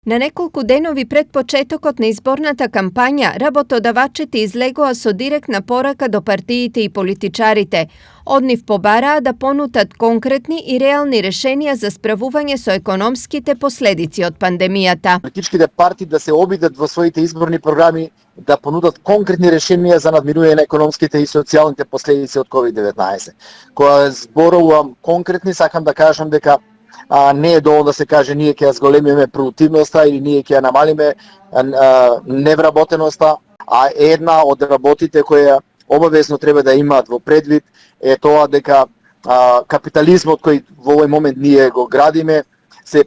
На неколку денови пред почетокот на изборната кампања, работодавачите излегоа со директна порака до партиите и политичарите. Од нив побараа да понудат конкретни и реални решенија за справување со економските последици од пандемијата. Политичките партии да се обидат во своите изборни програми да понудат конкретни решенија за надминување на економските и социјалните последици од COVID-19. Кога зборувам конкретни, сакам да кажам дека не е доволно да се каже ние ќе ја зголемиме продуктивноста или ние ќе ја намалиме невработеноста, а една од работите која обавезно треба да имаат во предвид е тоа дека капитализмот кој во овој момент ние го градиме се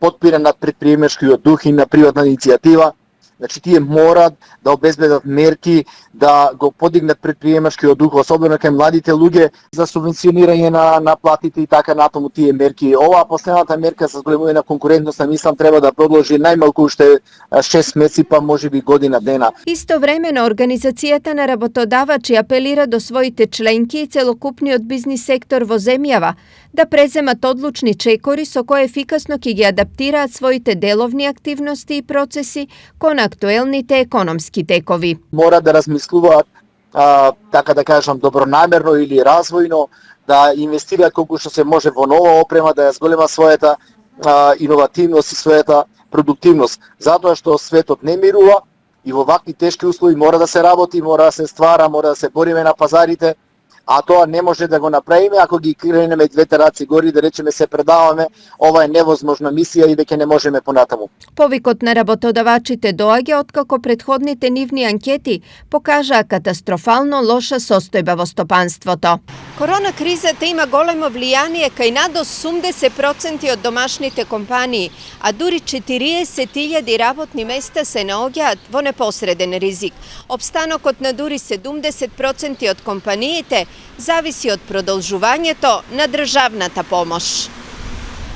потпира над предприемачкиот дух и на приватна иницијатива. Значи, тие морат да обезбедат мерки да го подигнат предприемачкиот дух, особено кај младите луѓе, за субвенционирање на платите и така натаму тие мерки. Оваа последната мерка за зголемување на конкурентноста, мислам, треба да продолжи најмалку уште 6 месеци, па можеби година дена. Истовремено, Организацијата на работодавачи апелира до своите членки и целокупниот бизнис сектор во земјава да преземат одлучни чекори со кои ефикасно ќе ги адаптираат своите деловни активности и процеси кон актуелните економски текови. Мора да размислуваат, така да кажам, добронамерно или развојно, да инвестираат колку што се може во нова опрема, да ја зголема својата иновативност и својата продуктивност. Затоа што светот не мирува и во вакви тешки услови мора да се работи, мора да се ствара, мора да се бориме на пазарите, а тоа не може да го направиме ако ги кренеме двете раци гори, да речеме се предаваме, ова е невозможна мисија и веќе не можеме понатаму. Повикот на работодавачите доаѓа откако претходните нивни анкети покажаа катастрофално лоша состојба во стопанството. Корона кризата има големо влијание кај над 80% од домашните компании, а дури 40.000 работни места се наоѓаат во непосреден ризик. Опстанокот на дури 70% од компаниите зависи од продолжувањето на државната помош.